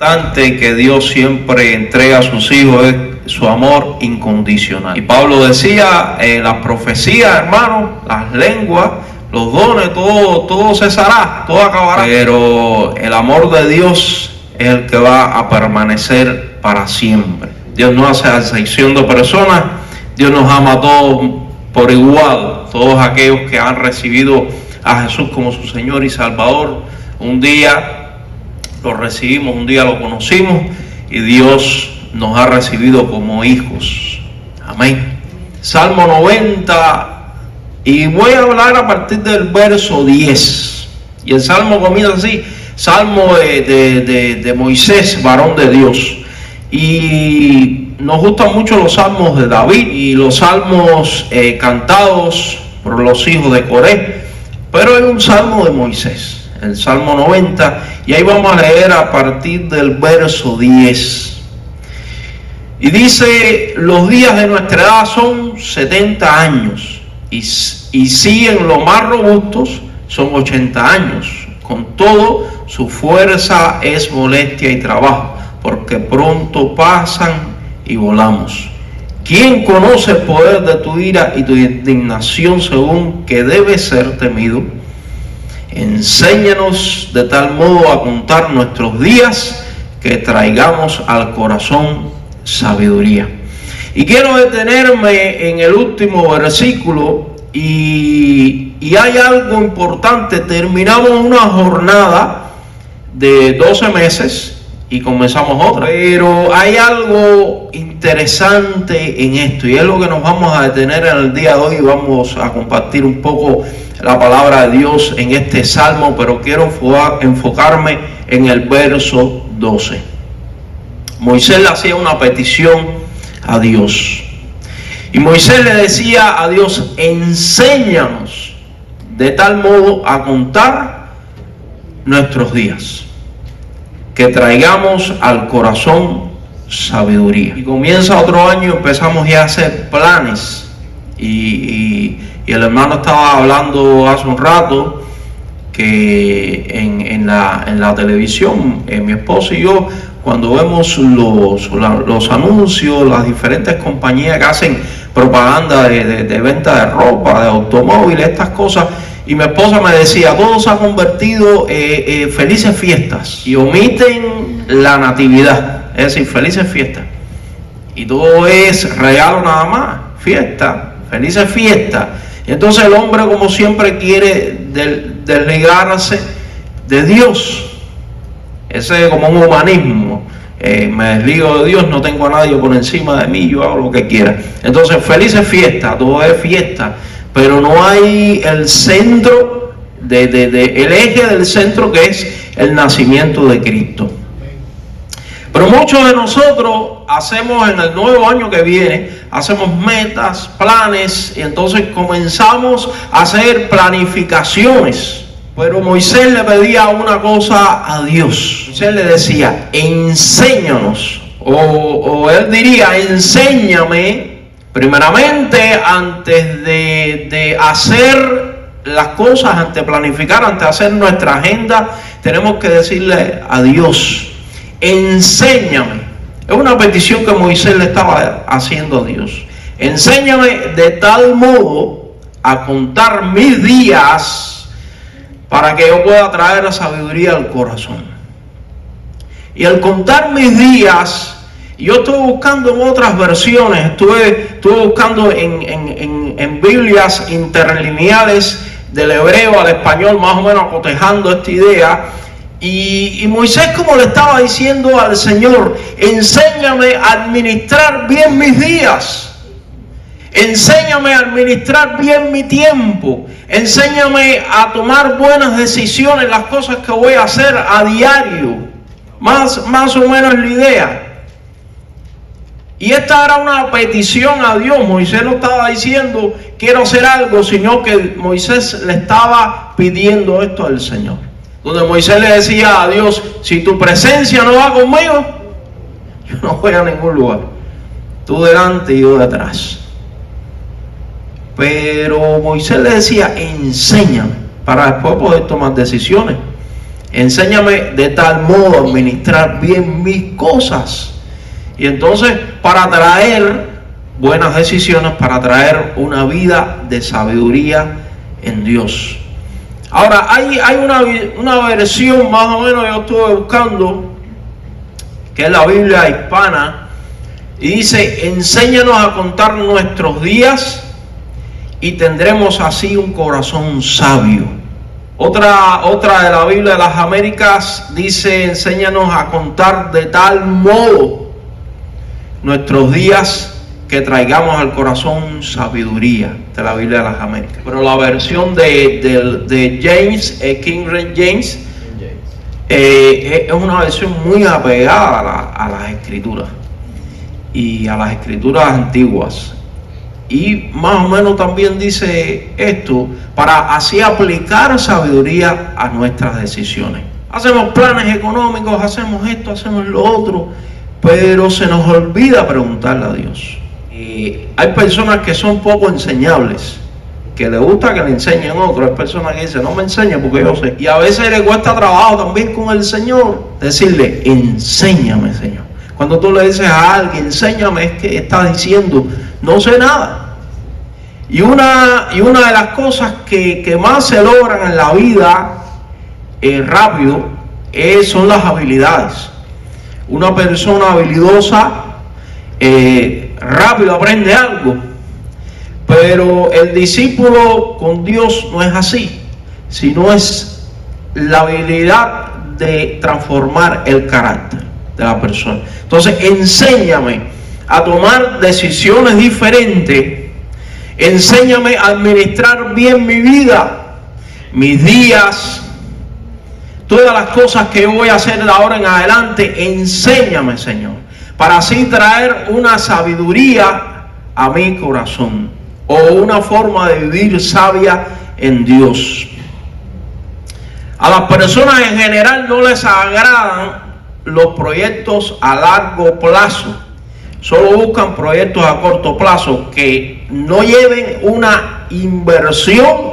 Que Dios siempre entrega a sus hijos es su amor incondicional. Y Pablo decía, las profecías, hermanos, las lenguas, los dones, todo cesará, todo acabará. Pero el amor de Dios es el que va a permanecer para siempre. Dios no hace acepción de personas. Dios nos ama a todos por igual. Todos aquellos que han recibido a Jesús como su Señor y Salvador, un día lo recibimos, un día lo conocimos y Dios nos ha recibido como hijos. Amén. Salmo 90, y voy a hablar a partir del verso 10. Y el salmo comienza así: salmo de Moisés, varón de Dios. Y nos gustan mucho los salmos de David y los salmos cantados por los hijos de Coré, pero hay un salmo de Moisés, el Salmo 90, y ahí vamos a leer a partir del verso 10. Y dice: los días de nuestra edad son 70 años, y si en lo más robustos son 80 años. Con todo, su fuerza es molestia y trabajo, porque pronto pasan y volamos. ¿Quién conoce el poder de tu ira y tu indignación según que debe ser temido? Enséñanos de tal modo a contar nuestros días que traigamos al corazón sabiduría. Y quiero detenerme en el último versículo y hay algo importante. Terminamos una jornada de 12 meses y comenzamos otra, pero hay algo interesante en esto y es lo que nos vamos a detener en el día de hoy. Vamos a compartir un poco la palabra de Dios en este salmo, pero quiero enfocarme en el verso 12. Moisés le hacía una petición a Dios y Moisés le decía a Dios: enséñanos de tal modo a contar nuestros días que traigamos al corazón sabiduría. Y comienza otro año, empezamos ya a hacer planes y el hermano estaba hablando hace un rato que en la televisión, mi esposo y yo, cuando vemos los anuncios, las diferentes compañías que hacen propaganda de venta de ropa, de automóviles, estas cosas, y mi esposa me decía: todo se ha convertido felices fiestas, y omiten la natividad, es decir, felices fiestas, y todo es regalo nada más, fiesta, felices fiestas. Y entonces el hombre, como siempre, quiere desligarse de Dios. Ese es como un humanismo. Me desligo de Dios, no tengo a nadie por encima de mí, yo hago lo que quiera. Entonces, felices fiestas, todo es fiesta, pero no hay el centro, el eje del centro, que es el nacimiento de Cristo. Pero muchos de nosotros hacemos en el nuevo año que viene, hacemos metas, planes, y entonces comenzamos a hacer planificaciones. Pero Moisés le pedía una cosa a Dios. Moisés le decía: enséñanos, o él diría: enséñame. Primeramente, antes de hacer las cosas, antes de planificar, antes de hacer nuestra agenda, tenemos que decirle a Dios: enséñame. Es una petición que Moisés le estaba haciendo a Dios. Enséñame de tal modo a contar mis días para que yo pueda traer la sabiduría al corazón. Y al contar mis días, yo estuve buscando en otras versiones, estuve buscando en Biblias interlineales del hebreo al español, más o menos cotejando esta idea. Y Moisés, como le estaba diciendo al Señor: enséñame a administrar bien mis días, enséñame a administrar bien mi tiempo, enséñame a tomar buenas decisiones, las cosas que voy a hacer a diario. Más o menos la idea. Y esta era una petición a Dios. Moisés no estaba diciendo quiero hacer algo, sino que Moisés le estaba pidiendo esto al Señor. Donde Moisés le decía a Dios: si tu presencia no va conmigo, yo no voy a ningún lugar. Tú delante y yo detrás. Pero Moisés le decía: enséñame, para después poder tomar decisiones. Enséñame de tal modo a administrar bien mis cosas. Y entonces, para traer buenas decisiones, para traer una vida de sabiduría en Dios. Ahora, hay una versión más o menos, yo estuve buscando, que es la Biblia hispana, y dice: enséñanos a contar nuestros días y tendremos así un corazón sabio. Otra de la Biblia de las Américas dice: enséñanos a contar de tal modo nuestros días que traigamos al corazón sabiduría, de la Biblia de las Américas. Pero la versión de James, King James, es una versión muy apegada a las escrituras y a las escrituras antiguas. Y más o menos también dice esto, para así aplicar sabiduría a nuestras decisiones. Hacemos planes económicos, hacemos esto, hacemos lo otro, pero se nos olvida preguntarle a Dios. Hay personas que son poco enseñables, que le gusta que le enseñen a otros. Hay personas que dicen: no me enseñes porque yo sé. Y a veces le cuesta trabajo también con el Señor decirle: enséñame, Señor. Cuando tú le dices a alguien: enséñame, es que estás diciendo: no sé nada. Y una de las cosas que más se logran en la vida rápido son las habilidades. Una persona habilidosa rápido aprende algo, pero el discípulo con Dios no es así, sino es la habilidad de transformar el carácter de la persona. Entonces, enséñame a tomar decisiones diferentes, enséñame a administrar bien mi vida, mis días, todas las cosas que yo voy a hacer de ahora en adelante. Enséñame, Señor, para así traer una sabiduría a mi corazón, o una forma de vivir sabia en Dios. A las personas en general no les agradan los proyectos a largo plazo. Solo buscan proyectos a corto plazo que no lleven una inversión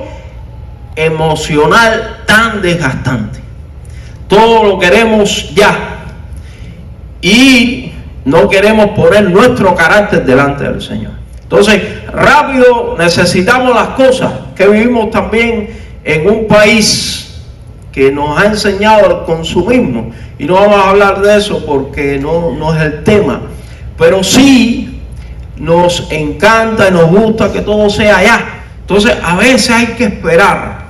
emocional tan desgastante. Todo lo queremos ya y no queremos poner nuestro carácter delante del Señor. Entonces, rápido necesitamos las cosas, que vivimos también en un país que nos ha enseñado el consumismo, y no vamos a hablar de eso porque no es el tema, pero sí nos encanta y nos gusta que todo sea ya. Entonces, a veces hay que esperar,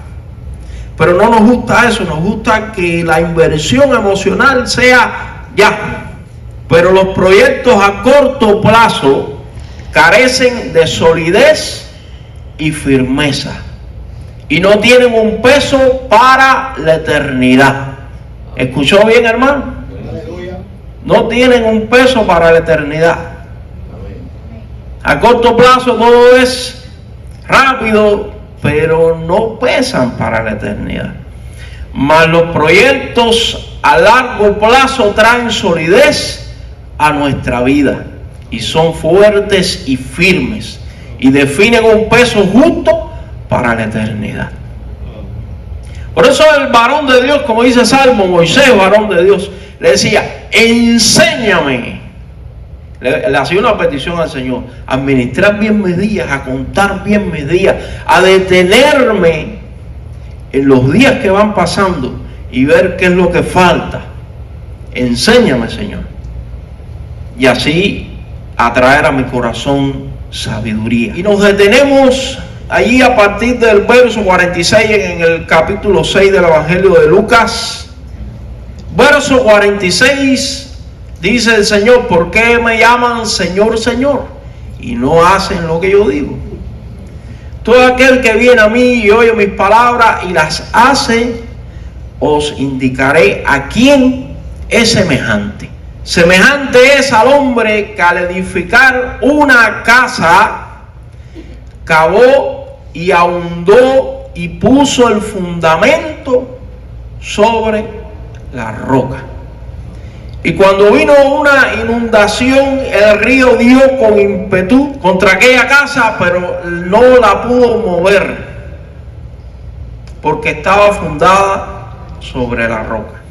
pero no nos gusta eso, nos gusta que la inversión emocional sea ya. Pero los proyectos a corto plazo carecen de solidez y firmeza, y no tienen un peso para la eternidad. ¿Escuchó bien, hermano? No tienen un peso para la eternidad. A corto plazo todo es rápido, pero no pesan para la eternidad. Mas los proyectos a largo plazo traen solidez a nuestra vida y son fuertes y firmes y definen un peso justo para la eternidad. Por eso el varón de Dios, como dice Salmo, Moisés, varón de Dios, le decía: enséñame. Le hacía una petición al Señor: a administrar bien mis días, a contar bien mis días, a detenerme en los días que van pasando y ver qué es lo que falta. Enséñame, Señor. Y así atraer a mi corazón sabiduría. Y nos detenemos allí a partir del verso 46 en el capítulo 6 del Evangelio de Lucas. Verso 46 dice el Señor: ¿por qué me llaman Señor, Señor, y no hacen lo que yo digo? Todo aquel que viene a mí y oye mis palabras y las hace, os indicaré a quién es semejante. Semejante es al hombre que al edificar una casa cavó y ahondó y puso el fundamento sobre la roca. Y cuando vino una inundación, el río dio con ímpetu contra aquella casa, pero no la pudo mover, porque estaba fundada sobre la roca.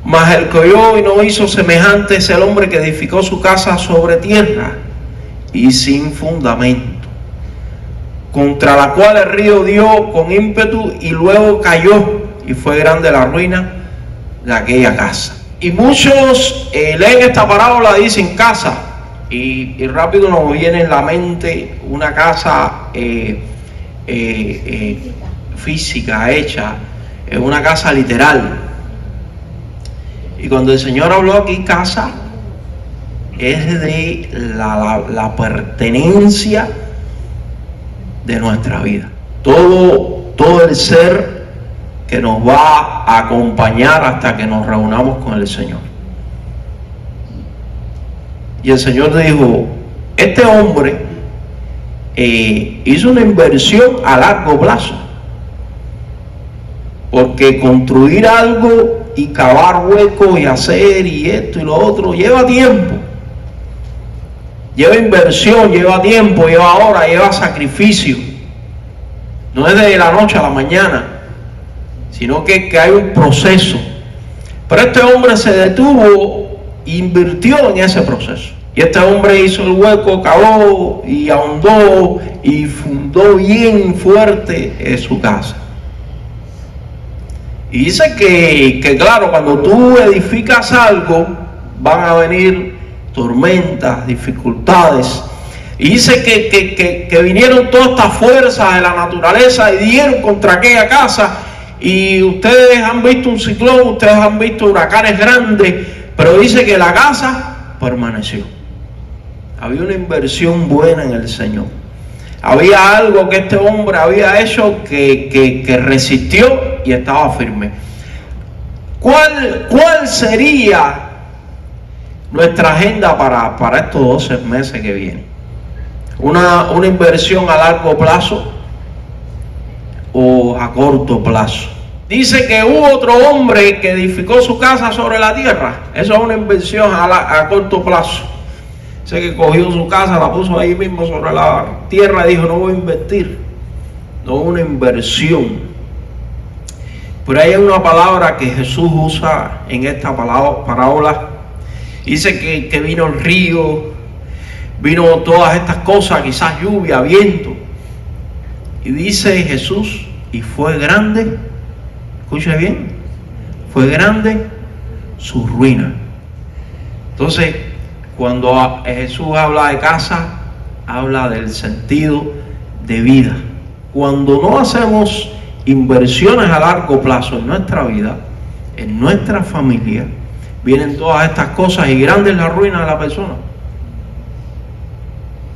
Mas el que oyó y no hizo semejante es el hombre que edificó su casa sobre tierra y sin fundamento, contra la cual el río dio con ímpetu y luego cayó, y fue grande la ruina de aquella casa. Y muchos leen esta parábola y dicen casa, y rápido nos viene en la mente una casa física, hecha, una casa literal. Y cuando el Señor habló aquí, casa es de la pertenencia de nuestra vida. Todo el ser que nos va a acompañar hasta que nos reunamos con el Señor. Y el Señor dijo, este hombre hizo una inversión a largo plazo, porque construir algo y cavar huecos y hacer y esto y lo otro lleva tiempo, lleva inversión, lleva tiempo, lleva horas, lleva sacrificio. No es de la noche a la mañana, sino que hay un proceso. Pero este hombre se detuvo e invirtió en ese proceso. Y este hombre hizo el hueco, cavó y ahondó y fundó bien fuerte su casa. Y dice que claro, cuando tú edificas algo, van a venir tormentas, dificultades. Y dice que vinieron todas estas fuerzas de la naturaleza y dieron contra aquella casa. Y ustedes han visto un ciclón, ustedes han visto huracanes grandes, pero dice que la casa permaneció. Había una inversión buena en el Señor. Había algo que este hombre había hecho que resistió y estaba firme. ¿Cuál sería nuestra agenda para estos 12 meses que vienen? ¿Una inversión a largo plazo o a corto plazo? Dice que hubo otro hombre que edificó su casa sobre la tierra. Eso es una inversión a corto plazo. Dice que cogió su casa, la puso ahí mismo sobre la tierra y dijo, no voy a invertir. No, una inversión. Pero hay una palabra que Jesús usa en esta parábola. Dice que vino el río, vino todas estas cosas, quizás lluvia, viento. Y dice Jesús, y fue grande, escuche bien, fue grande su ruina. Entonces, cuando Jesús habla de casa, habla del sentido de vida. Cuando no hacemos inversiones a largo plazo en nuestra vida, en nuestra familia, vienen todas estas cosas y grande es la ruina de la persona.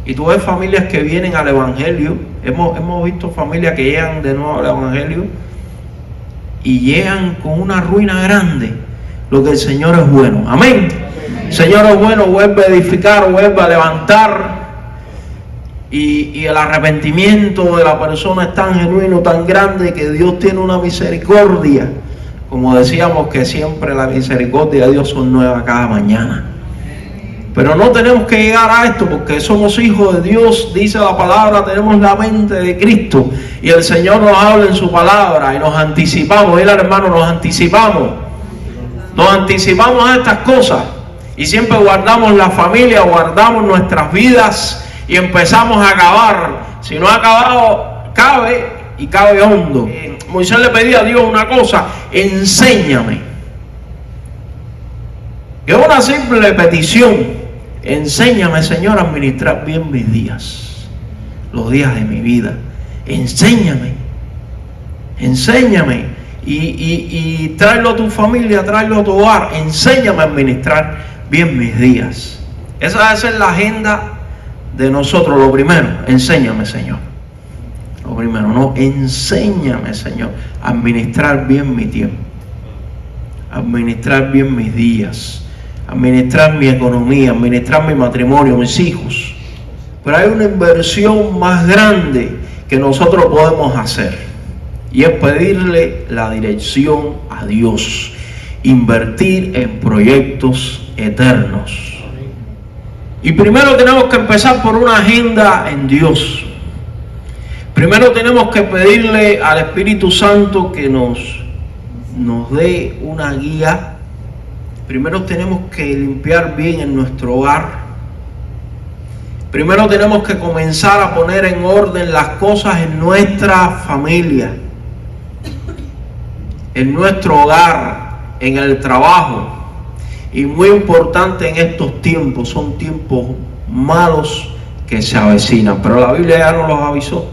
Y tú ves familias que vienen al Evangelio, hemos visto familias que llegan de nuevo al Evangelio y llegan con una ruina grande. Lo que el Señor es bueno. Amén. El Señor es bueno, vuelve a edificar, vuelve a levantar. Y el arrepentimiento de la persona es tan genuino, tan grande, que Dios tiene una misericordia. Como decíamos, que siempre la misericordia de Dios son nuevas cada mañana. Pero no tenemos que llegar a esto, porque somos hijos de Dios, dice la palabra, tenemos la mente de Cristo. Y el Señor nos habla en su palabra y nos anticipamos. Mira, hermano, nos anticipamos a estas cosas. Y siempre guardamos la familia, guardamos nuestras vidas y empezamos a cavar. Si no ha acabado, cabe y cabe hondo. Moisés le pedía a Dios una cosa: enséñame. Es una simple petición. Enséñame, Señor, a administrar bien mis días, los días de mi vida. Enséñame y tráelo a tu familia, tráelo a tu hogar. Enséñame a administrar bien mis días. Esa debe ser la agenda de nosotros. Lo primero, enséñame, Señor. Lo primero, no, enséñame, Señor, a administrar bien mi tiempo, a administrar bien mis días, administrar mi economía, administrar mi matrimonio, mis hijos. Pero hay una inversión más grande que nosotros podemos hacer, y es pedirle la dirección a Dios, invertir en proyectos eternos. Y primero tenemos que empezar por una agenda en Dios. Primero tenemos que pedirle al Espíritu Santo que nos nos dé una guía. Primero tenemos que limpiar bien en nuestro hogar. Primero tenemos que comenzar a poner en orden las cosas en nuestra familia, en nuestro hogar, en el trabajo. Y muy importante en estos tiempos, son tiempos malos que se avecinan, pero la Biblia ya nos los avisó.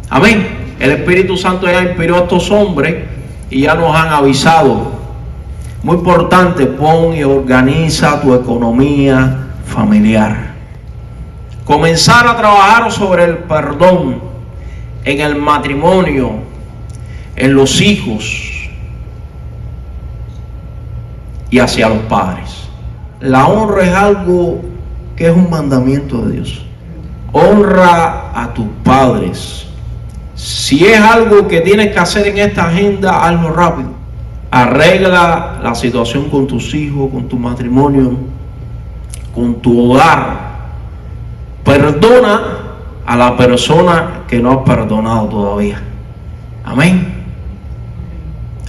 Amén. El Espíritu Santo ya inspiró a estos hombres y ya nos han avisado. Muy importante, pon y organiza tu economía familiar. Comenzar a trabajar sobre el perdón en el matrimonio, en los hijos y hacia los padres. La honra es algo que es un mandamiento de Dios. Honra a tus padres. Si es algo que tienes que hacer en esta agenda, hazlo rápido. Arregla la situación con tus hijos, con tu matrimonio, con tu hogar. Perdona a la persona que no has perdonado todavía. Amén.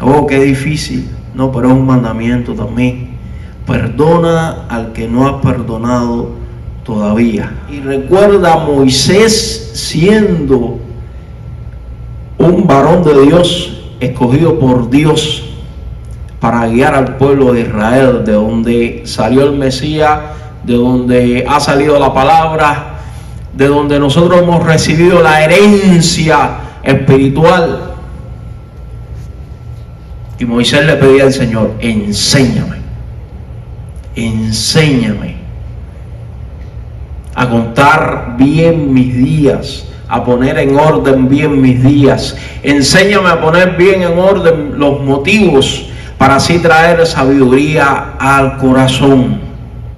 Oh, qué difícil. No, pero es un mandamiento también. Perdona al que no has perdonado todavía. Y recuerda a Moisés siendo un varón de Dios, escogido por Dios para guiar al pueblo de Israel, de donde salió el Mesías, de donde ha salido la palabra, de donde nosotros hemos recibido la herencia espiritual. Y Moisés le pedía al Señor: enséñame a contar bien mis días, a poner en orden bien mis días. Enséñame a poner bien en orden los motivos para así traer sabiduría al corazón.